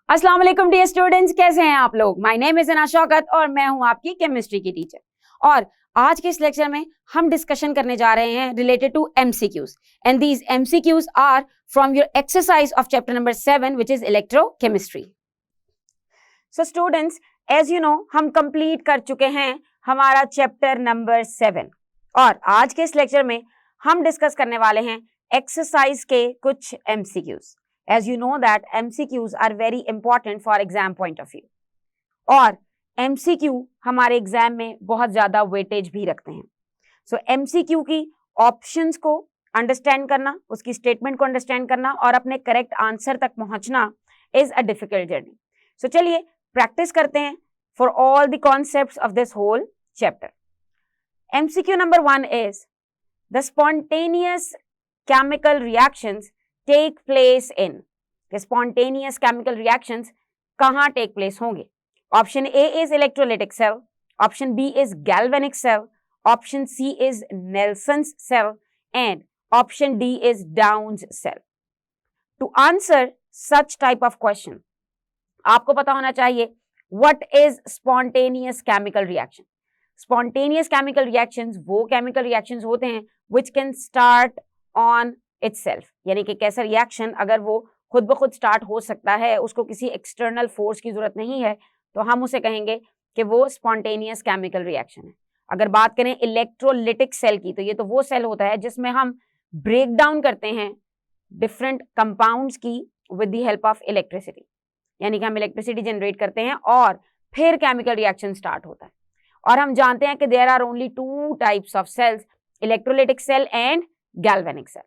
अस्सलाम वालेकुम dear students, कैसे हैं आप लोग। माय नेम इज अना शौकत और मैं हूं आपकी केमिस्ट्री की टीचर। और आज के इस लेक्चर में हम डिस्कशन करने जा रहे हैं related to MCQs and these MCQs are from your exercise of chapter number 7 which is electrochemistry. So students, as you know हम कंप्लीट कर चुके हैं हमारा चैप्टर नंबर 7 और आज के इस लेक्चर में हम डिस्कस करने वाले हैं एक्सरसाइज के कुछ MCQs. As you know that MCQs are very important for exam point of view और MCQ हमारे एग्जाम में बहुत ज्यादा वेटेज भी रखते हैं। सो MCQ की ऑप्शंस को अंडरस्टैंड करना, उसकी स्टेटमेंट को अंडरस्टैंड करना और अपने करेक्ट आंसर तक पहुंचना is a difficult journey. So चलिए प्रैक्टिस करते हैं for all the concepts of this whole chapter. MCQ number 1 is the spontaneous chemical reactions take place in। spontaneous chemical reactions कहाँ take place होंगे? Option A is electrolytic cell, option B is galvanic cell, option C is Nelson's cell and option D is Downs cell। To answer such type of question आपको पता होना चाहिए what is spontaneous chemical reaction। Spontaneous chemical reactions वो chemical reactions होते हैं which can start on itself, यानी कि कैसा रिएक्शन अगर वो खुद ब खुद स्टार्ट हो सकता है, उसको किसी एक्सटर्नल फोर्स की जरूरत नहीं है, तो हम उसे कहेंगे कि वो स्पॉन्टेनियस केमिकल रिएक्शन है। अगर बात करें इलेक्ट्रोलिटिक सेल की, तो ये तो वो सेल होता है जिसमें हम ब्रेक डाउन करते हैं डिफरेंट कंपाउंड्स की with the help of electricity, यानी कि हम इलेक्ट्रिसिटी जनरेट करते हैं और फिर केमिकल रिएक्शन स्टार्ट होता है। और हम जानते हैं कि there are only 2 types of cells, electrolytic cell and galvanic cell.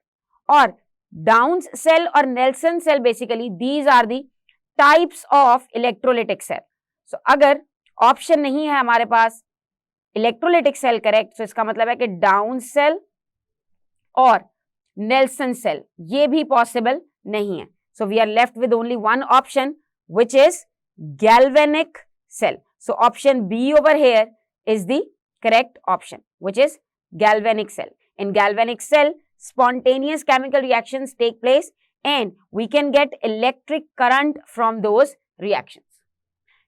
और डाउन्स सेल और Nelson cell basically these are the types of electrolytic cell. So अगर ऑप्शन नहीं है हमारे पास इलेक्ट्रोलिटिक सेल करेक्ट, तो इसका मतलब है कि डाउन सेल और नेल्सन सेल ये भी पॉसिबल नहीं है। So we are left with only one option which is galvanic cell. So option B over here is the correct option which is galvanic cell. In galvanic cell spontaneous chemical reactions take place and we can get electric current from those reactions.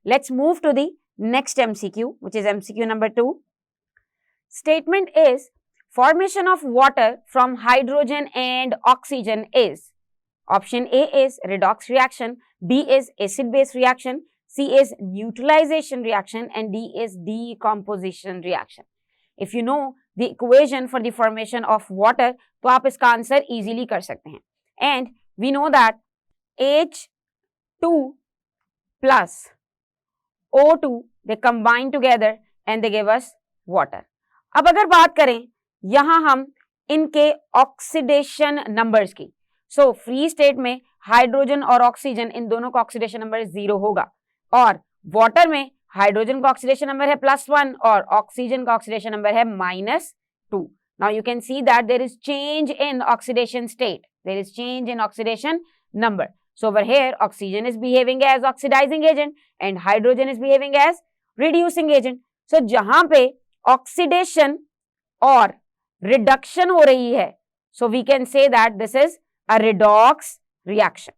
Let's move to the next MCQ, which is MCQ number 2. Statement is formation of water from hydrogen and oxygen is option A is redox reaction, B is acid base reaction, C is neutralization reaction and D is decomposition reaction. If you know the equation for the formation of water, तो आप इसका answer easily कर सकते हैं। And we know that H2 plus O2 they combine together and they give us water। अब अगर बात करें यहां हम इनके ऑक्सीडेशन नंबर्स की, सो फ्री स्टेट में हाइड्रोजन और ऑक्सीजन इन दोनों का ऑक्सीडेशन नंबर 0 होगा और वाटर में हाइड्रोजन का ऑक्सीडेशन नंबर है +1 और ऑक्सीजन का ऑक्सीडेशन नंबर है -2। Now you can see that there is change in oxidation state. There is change in oxidation number. So over here, oxygen is behaving as oxidizing agent and hydrogen is behaving as reducing agent. So जहां पे oxidation और reduction हो रही है, so we can say that this is a redox reaction.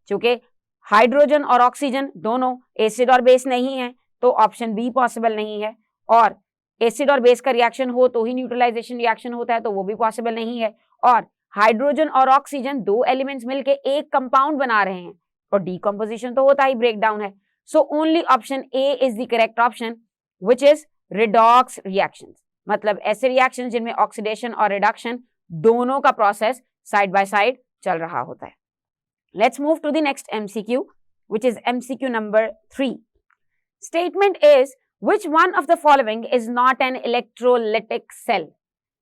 क्योंकि hydrogen और oxygen दोनों acid और बेस नहीं है, तो ऑप्शन बी पॉसिबल नहीं है। और एसिड और बेस का रिएक्शन हो तो ही न्यूट्रलाइजेशन रिएक्शन होता है, तो वो भी पॉसिबल नहीं है। और हाइड्रोजन और ऑक्सीजन 2 एलिमेंट्स मिलके एक कंपाउंड बना रहे हैं और डीकंपोजिशन तो होता ही ब्रेक डाउन है। So only option A is the correct option which is redox reactions, मतलब ऐसे रिएक्शन जिनमें ऑक्सीडेशन और रिडक्शन दोनों का प्रोसेस साइड बाय साइड चल रहा होता है। Let's move to the next MCQ which is MCQ number 3. Statement is which one of the following is not an electrolytic cell?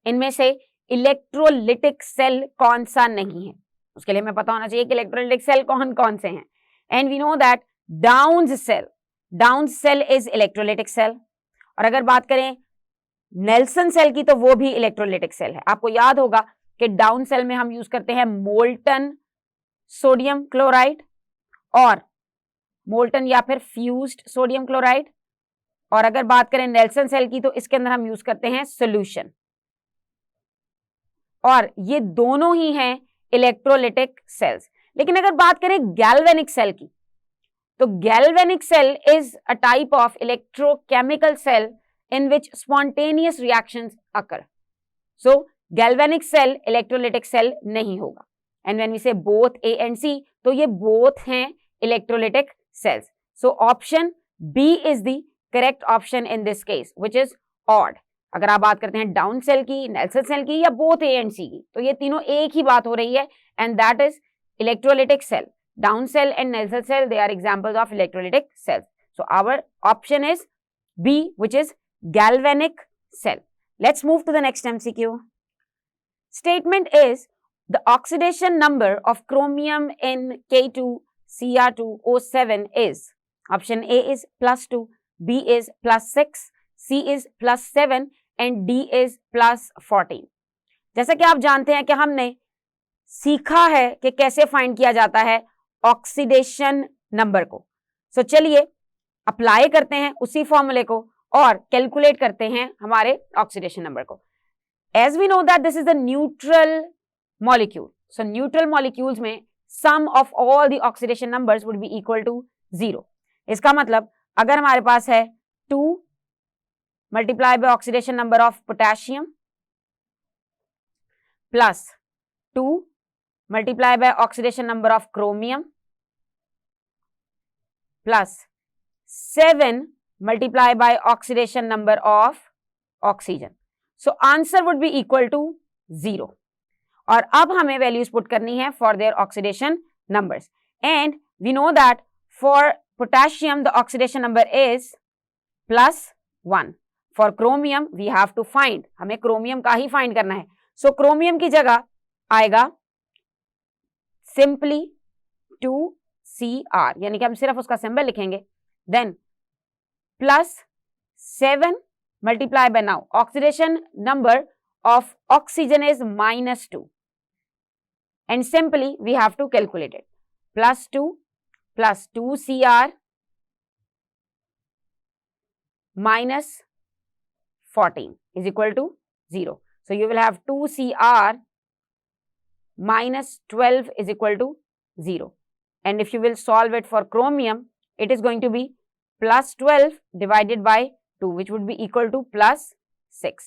इनमें से इलेक्ट्रोलिटिक सेल कौन सा नहीं है? उसके लिए हमें पता होना चाहिए कि इलेक्ट्रोलिटिक सेल कौन कौन से हैं। And we know that Downs cell is electrolytic cell. और अगर बात करें नेल्सन सेल की, तो वो भी इलेक्ट्रोलिटिक सेल है। आपको याद होगा कि डाउन सेल में हम यूज करते हैं मोल्टन सोडियम क्लोराइड और मोल्टन या फिर फ्यूज्ड सोडियम क्लोराइड। और अगर बात करें नेल्सन सेल की, तो इसके अंदर हम यूज करते हैं सोल्यूशन। और ये दोनों ही हैं इलेक्ट्रोलिटिक सेल्स। लेकिन अगर बात करें गैल्वेनिक सेल की, तो galvanic cell is a type of electrochemical cell in which spontaneous reactions occur. So galvanic cell electrolytic cell नहीं होगा. And when we say both A and C, तो ये both हैं electrolytic cells. So option B is the correct option in this case, which is odd. अगर आप बात करते हैं डाउन सेल की, नेल्सन सेल की या बोथ A and C की, तो ये तीनों एक ही बात हो रही है, and that is electrolytic cell. Down cell and Nelson cell, they are examples of electrolytic cells. So our option is B, which is galvanic cell. Let's move to the next MCQ. Statement is the oxidation number of chromium in K2Cr2O7 is, option A is +2, B is +6, C is +7 and D is +14. जैसा कि आप जानते हैं कि हमने सीखा है कि कैसे फाइंड किया जाता है ऑक्सीडेशन नंबर को. सो चलिए अप्लाई करते हैं उसी फॉर्मूले को और कैलकुलेट करते हैं हमारे ऑक्सीडेशन नंबर को. As we know that this is the neutral molecule. So neutral molecules में sum of all the oxidation numbers would be equal to 0. इसका मतलब अगर हमारे पास है 2 multiply by oxidation number of potassium plus 2 multiply by oxidation number of chromium plus 7 multiply by oxidation number of oxygen. So answer would be equal to 0. और अब हमें values put करनी है for their oxidation numbers. And we know that for potassium the oxidation number is +1. For chromium we have to find. हमें chromium का ही find करना है. So chromium की जगह आएगा simply 2Cr, यानी कि हम सिर्फ उसका symbol लिखेंगे. Then +7 multiply by, now oxidation number of oxygen is -2 and simply we have to calculate it. +2 plus 2Cr minus 14 is equal to 0. So you will have 2Cr minus 12 is equal to 0. And if you will solve it for chromium, it is going to be +12 divided by 2, which would be equal to +6.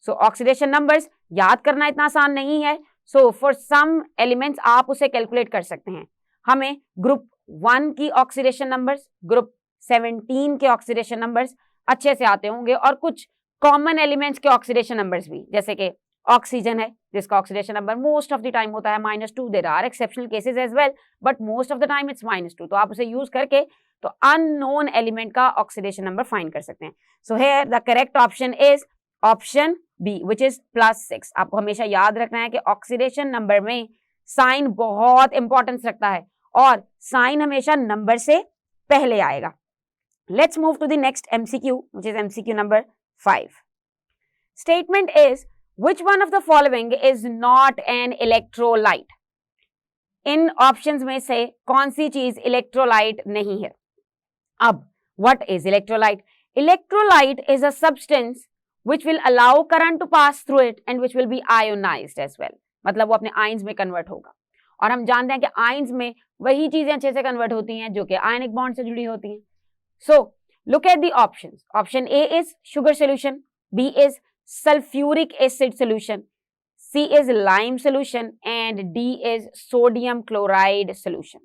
So oxidation numbers याद करना इतना आसान नहीं है. So for some elements आप उसे calculate कर सकते हैं. हमें ग्रुप 1 की ऑक्सीडेशन नंबर्स, ग्रुप 17 के ऑक्सीडेशन नंबर्स अच्छे से आते होंगे और कुछ कॉमन एलिमेंट्स के ऑक्सीडेशन नंबर्स भी, जैसे कि ऑक्सीजन है जिसका oxidation number most of the time होता है -2. There are exceptional cases as well, but most of the time it's -2. तो आप उसे यूज करके तो अननोन एलिमेंट का ऑक्सीडेशन नंबर फाइंड कर सकते हैं. So here the correct option is option B, which is +6. आपको हमेशा याद रखना है कि ऑक्सीडेशन नंबर में साइन बहुत इंपॉर्टेंस रखता है और साइन हमेशा नंबर से पहले आएगा. Let's move to the next MCQ, which is MCQ number 5. Statement is, which one of the following is not an electrolyte? In options में से कौन सी चीज इलेक्ट्रोलाइट नहीं है? अब what is electrolyte? Electrolyte is a substance which will allow current to pass through it and which will be ionized as well. मतलब वो अपने आयंस में कन्वर्ट होगा. और हम जानते हैं कि आयंस में वही चीजें अच्छे से कन्वर्ट होती हैं जो कि आयनिक बॉन्ड से जुड़ी होती हैं. So look at the options. Option A is sugar solution, B is sulfuric acid solution, C is lime solution and D is sodium chloride solution.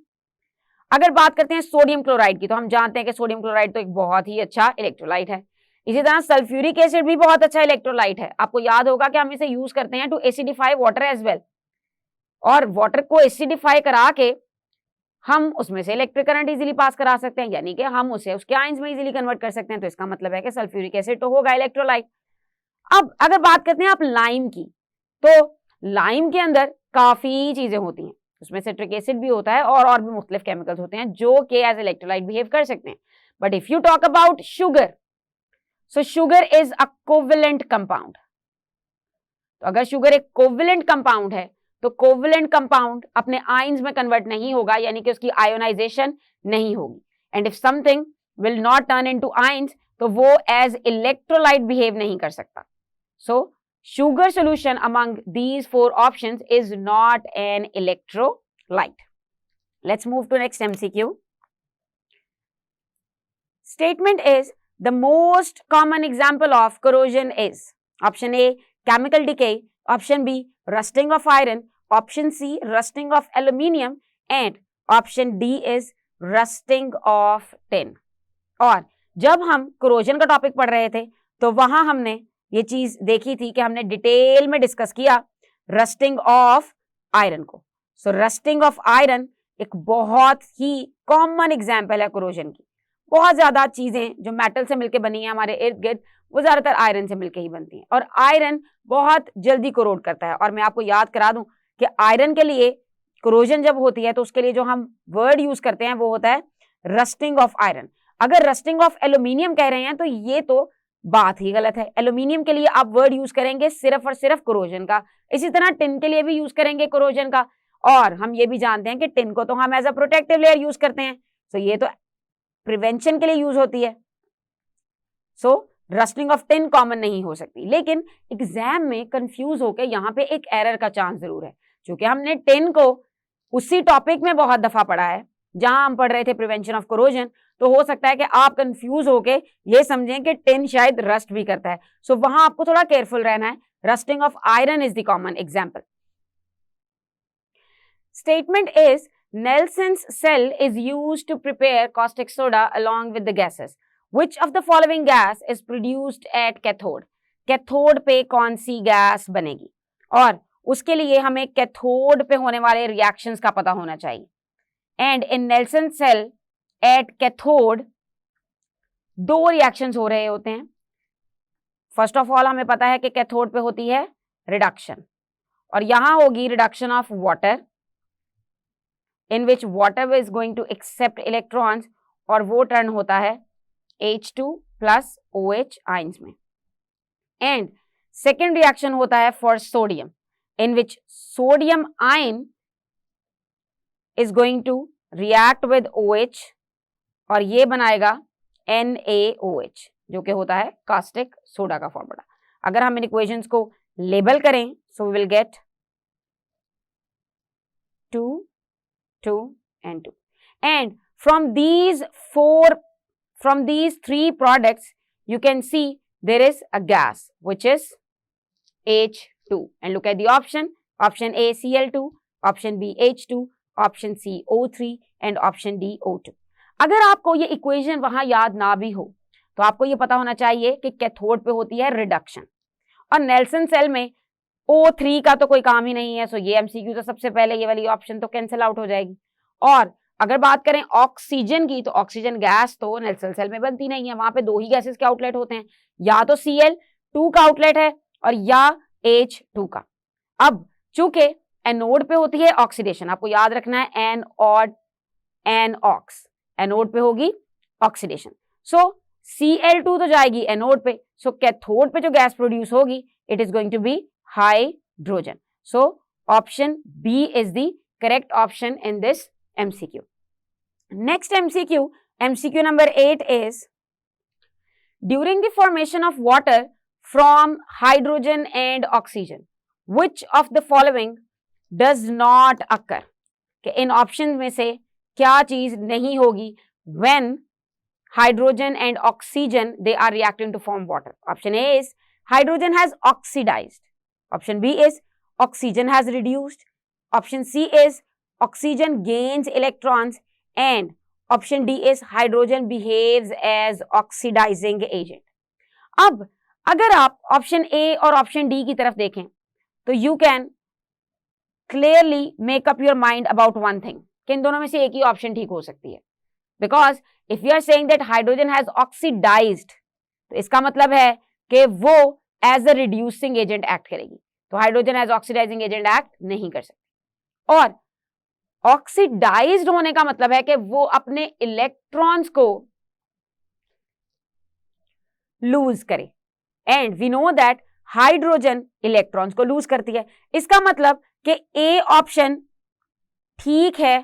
अगर बात करते हैं सोडियम क्लोराइड की, तो हम जानते हैं कि सोडियम क्लोराइड तो एक बहुत ही अच्छा इलेक्ट्रोलाइट है. इसी तरह सल्फ्यूरिक एसिड भी बहुत अच्छा इलेक्ट्रोलाइट है. आपको याद होगा कि हम इसे यूज करते हैं to acidify water as well. और वाटर को एसिडिफाई करा के हम उसमें से इलेक्ट्रिक करंट इजीली पास करा सकते हैं, यानी कि हम उसे उसके आयंस में इजीली कन्वर्ट कर सकते हैं. तो इसका मतलब है कि सल्फ्यूरिक एसिड तो होगा इलेक्ट्रोलाइट. अब अगर बात करते हैं आप लाइम की, तो लाइम के अंदर काफी चीजें होती हैं. उसमें सिट्रिक एसिड भी होता है और भी मुख्तलिफ केमिकल्स होते हैं जो कि एज इलेक्ट्रोलाइट बिहेव कर सकते हैं. But if you talk about sugar, so sugar is a covalent compound. तो अगर शुगर एक कोवेलेंट कंपाउंड है तो कोवेलेंट कंपाउंड अपने आयंस में कन्वर्ट नहीं होगा, यानी कि उसकी आयोनाइजेशन नहीं होगी. And if something will not turn into ions, तो वो एज इलेक्ट्रोलाइट बिहेव नहीं कर सकता. सो sugar solution among these 4 options is not an electrolyte. Let's move to next MCQ. Statement is the most common example of corrosion is option A, chemical decay, option B, rusting of iron, option C, rusting of aluminium, and option D is rusting of tin. और जब हम corrosion का topic पढ़ रहे थे तो वहां हमने ये चीज देखी थी कि हमने डिटेल में डिस्कस किया रस्टिंग ऑफ आयरन को. सो रस्टिंग ऑफ आयरन एक बहुत ही कॉमन एग्जाम्पल है कोरोजन की. बहुत ज्यादा चीजें जो मेटल से मिलकर बनी है हमारे इर्द गिर्द वो ज्यादातर आयरन से मिलकर ही बनती हैं और आयरन बहुत जल्दी कोरोड करता है. और मैं आपको याद करा दूं कि आयरन के लिए कोरोजन जब होती है तो उसके लिए जो हम वर्ड यूज करते हैं वो होता है रस्टिंग ऑफ आयरन. अगर रस्टिंग ऑफ एल्यूमिनियम कह रहे हैं तो ये तो बात ही गलत है. एल्यूमिनियम के लिए आप वर्ड यूज करेंगे सिर्फ और सिर्फ कोरोजन का. इसी तरह टिन के लिए भी यूज करेंगे कोरोजन का. और हम ये भी जानते हैं कि टिन को तो हम as a protective layer use करते हैं. सो ये तो प्रिवेंशन के लिए यूज होती है. सो रस्टिंग ऑफ टिन कॉमन नहीं हो सकती. लेकिन एग्जाम में कंफ्यूज होकर यहाँ पे एक एरर का चांस जरूर है. क्योंकि हमने टिन को उसी टॉपिक में बहुत दफा पढ़ा है जहां हम पढ़ रहे थे प्रिवेंशन ऑफ कोरोजन. तो हो सकता है कि आप कंफ्यूज होके ये समझें कि टिन शायद रस्ट भी करता है. सो वहां आपको थोड़ा केयरफुल रहना है. Rusting of iron is the common example. Statement is Nelson's cell is used to prepare caustic soda along with the gases. Which of the following gas is produced at cathode? Cathode पे कौन सी gas बनेगी? और उसके लिए हमें cathode पे होने वाले रिएक्शंस का पता होना चाहिए. And in Nelson cell at cathode दो रिएक्शंस हो रहे होते हैं. फर्स्ट ऑफ ऑल हमें पता है कि कैथोड पे होती है रिडक्शन और यहां होगी reduction of water in which water is going to accept electrons और वो टर्न होता है H2 plus OH आइंस में. एंड सेकेंड रिएक्शन होता है for sodium in which sodium ion is going to react with OH और ये बनाएगा NaOH जो कि होता है कास्टिक सोडा का फॉर्मूला. अगर हम इन इक्वेशंस को लेबल करें so we will get 2 2 and 2. And from these three products you can see there is a gas which is H2. And look at the option A Cl2, option B H2, option C O3 and option D O2. अगर आपको ये equation वहां याद ना भी हो तो आपको ये पता होना चाहिए कि कैथोड पे होती है रिडक्शन और नेल्सन सेल में O3 का तो कोई काम ही नहीं है. सो ये MCQ तो सबसे पहले ये वाली ऑप्शन तो कैंसिल आउट हो जाएगी. और अगर बात करें ऑक्सीजन की तो ऑक्सीजन गैस तो नेल्सन सेल में बनती नहीं है. वहां पे दो ही गैसेस के आउटलेट होते हैं, या तो Cl2 का आउटलेट है और या H2 का. अब चूंकि एनोड पे होती है ऑक्सीडेशन, आपको याद रखना है एनऑक्स, एनोड पे होगी ऑक्सीडेशन. सो Cl2 तो जाएगी एनोड पे. सो कैथोड पे जो गैस प्रोड्यूस होगी it is going to be hydrogen. So option B is the correct option in this MCQ. Next MCQ, MCQ number 8 is during the formation of water from hydrogen and oxygen, which of the following does not occur? कि इन option में से क्या चीज नहीं होगी when hydrogen and oxygen they are reacting to form water? Option A is hydrogen has oxidized. Option B is oxygen has reduced. Option C is oxygen gains electrons and option D is hydrogen behaves as oxidizing agent. अब अगर आप option A और option D की तरफ देखें तो you can clearly make up your mind about one thing कि इन दोनों में से एक ही ऑप्शन ठीक हो सकती है. Because if you are saying that hydrogen has oxidized तो इसका मतलब है कि वो as a reducing agent act करेगी. तो hydrogen as oxidizing agent act नहीं कर सकती. और ऑक्सीडाइज्ड होने का मतलब है कि वो अपने इलेक्ट्रॉन्स को लूज करे. And we know that hydrogen electrons को लूज करती है. इसका मतलब कि ए ऑप्शन ठीक है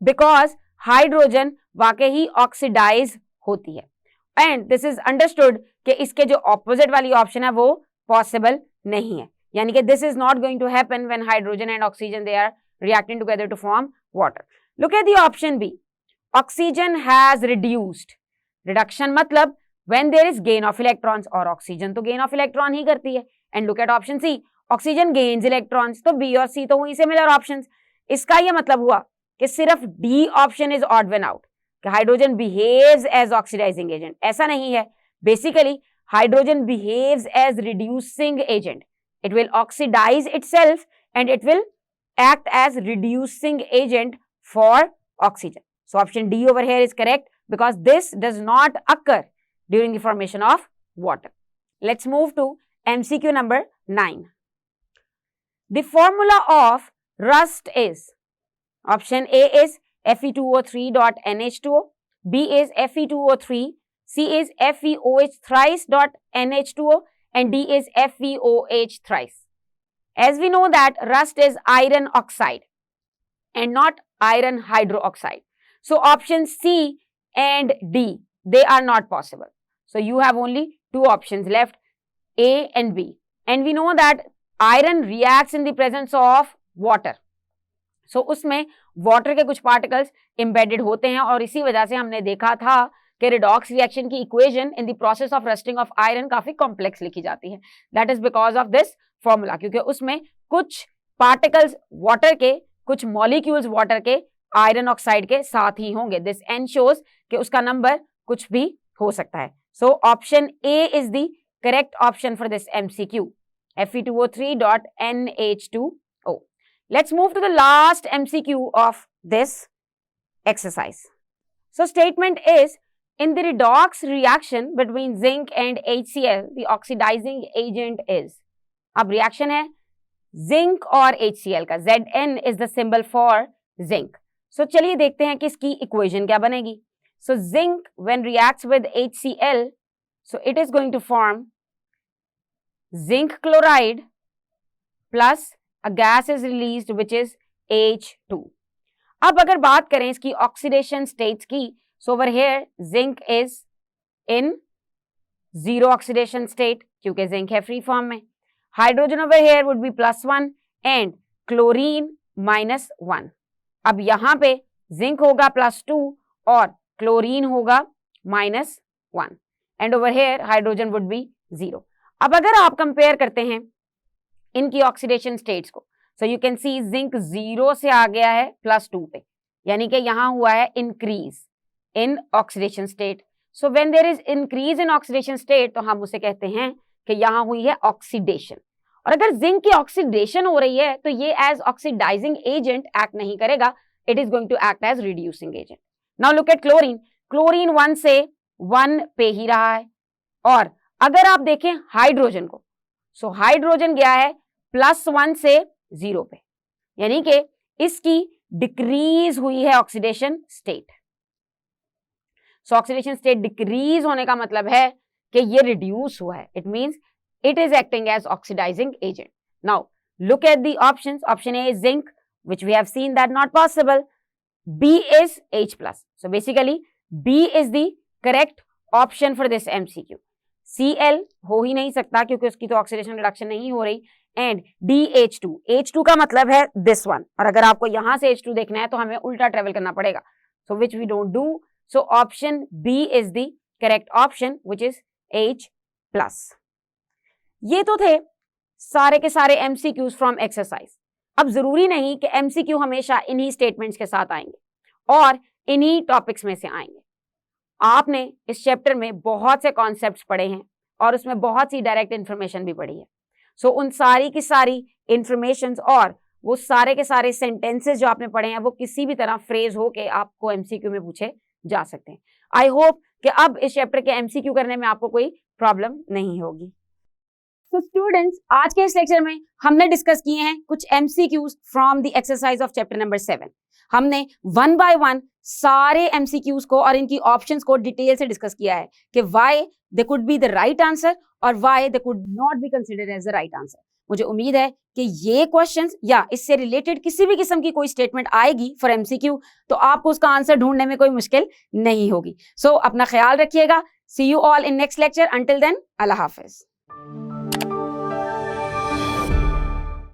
बिकॉज हाइड्रोजन वाकई ही ऑक्सीडाइज होती है. एंड दिस इज अंडरस्टूड कि इसके जो ऑपोजिट वाली ऑप्शन है वो पॉसिबल नहीं है. यानी कि this is not going to happen when hydrogen and oxygen they are reacting together to form water. Look at the option B. Oxygen has reduced. Reduction मतलब when there is gain of electrons, और oxygen तो gain of electron ही करती है. And look at option C. Oxygen gains electrons. तो B और C तो हुई similar options. इसका ये मतलब हुआ कि सिर्फ D option is odd one out. कि hydrogen behaves as oxidizing agent. ऐसा नहीं है. Basically, hydrogen behaves as reducing agent. It will oxidize itself and it will act as reducing agent for oxygen. So option D over here is correct because this does not occur during the formation of water. Let's move to MCQ number 9. The formula of rust is, option A is Fe2O3.NH2O, B is Fe2O3, C is FeOH thrice.NH2O, and D is FeOH thrice. As we know that rust is iron oxide and not iron hydroxide. So option C and D, they are not possible. So you have only two options left, A and B. And we know that iron reacts in the presence of water. So उसमें water के कुछ particles embedded होते हैं और इसी वजह से हमने देखा था कि redox reaction की equation in the process of rusting of iron काफी complex लिखी जाती है. That is because of this formula, क्योंकि उसमें कुछ particles water के, कुछ molecules water के iron oxide के साथ ही होंगे. This ensures कि उसका number कुछ भी हो सकता है. So option A is the correct option for this MCQ. Fe2O3.NH2O. Let's move to the last MCQ of this exercise. So statement is, in the redox reaction between zinc and HCl, the oxidizing agent is. अब reaction है zinc और HCl का. Zn is the symbol for zinc. So चलिए देखते हैं कि इसकी equation क्या बनेगी. So zinc when reacts with HCl, so it is going to form zinc chloride plus a gas is released which is H2. अब अगर बात करें इसकी oxidation states की, so over here zinc is in zero oxidation state क्योंकि zinc है free form में. Hydrogen over here would be +1 and chlorine -1. अब यहाँ पे zinc होगा +2 और chlorine होगा -1 and over here hydrogen would be 0. अब अगर आप कंपेयर करते हैं इनकी ऑक्सीडेशन स्टेट्स को, so you can see zinc 0 से आ गया है +2 पे, यानी कि यहां हुआ है increase in oxidation state. So when there is increase in oxidation state तो हम उसे कहते हैं कि यहां हुई है ऑक्सीडेशन. और अगर जिंक की ऑक्सीडेशन हो रही है तो ये एज ऑक्सीडाइजिंग एजेंट एक्ट नहीं करेगा, it is going to act as reducing agent. Now look at chlorine. Chlorine 1 से 1 पे ही रहा है. और अगर आप देखें हाइड्रोजन को, सो हाइड्रोजन गया है +1 से 0 पे, यानी कि इसकी डिक्रीज हुई है oxidation state. So oxidation state decrease होने का मतलब है कि ये रिड्यूस हुआ है. It means it is acting as oxidising agent. Now look at the options. Option A is zinc which we have seen that not possible. B is H+. सो basically B is the correct option for this MCQ. Cl हो ही नहीं सकता क्योंकि उसकी तो oxidation reduction नहीं हो रही. And DH2. H2 का मतलब है दिस वन, और अगर आपको यहां से H2 देखना है तो हमें उल्टा ट्रेवल करना पड़ेगा, so which we don't do. So option B is the correct option which is H+. ये तो थे सारे के सारे MCQs फ्रॉम एक्सरसाइज. अब जरूरी नहीं कि MCQ हमेशा इन्हीं स्टेटमेंट्स के साथ आएंगे और इन्हीं टॉपिक्स में से आएंगे. आपने इस चैप्टर में बहुत से कॉन्सेप्ट्स पढ़े हैं और उसमें बहुत सी डायरेक्ट इन्फॉर्मेशन भी पढ़ी है. सो उन सारी की सारी इंफॉर्मेशन और वो सारे के सारे सेंटेंसेस जो आपने पढ़े हैं वो किसी भी तरह फ्रेज हो के आपको MCQ में पूछे जा सकते हैं. आई होप कि अब इस चैप्टर के MCQ करने में आपको कोई प्रॉब्लम नहीं होगी. तो स्टूडेंट्स, आज के इस लेक्चर में हमने डिस्कस किए हैं कुछ MCQs from the exercise of chapter number 7. हमने 1 बाय 1 सारे MCQs को और इनकी ऑप्शंस को डिटेल से डिस्कस किया है कि why they could be the right answer और why they could not be considered as the right answer. मुझे उम्मीद है कि ये क्वेश्चंस या इससे रिलेटेड किसी भी किस्म की कोई स्टेटमेंट आएगी फॉर MCQ तो आपको उसका आंसर ढूंढने में कोई मुश्किल नहीं होगी. सो अपना ख्याल रखिएगा. See you all in next lecture. Until then, अल्लाह हाफिज.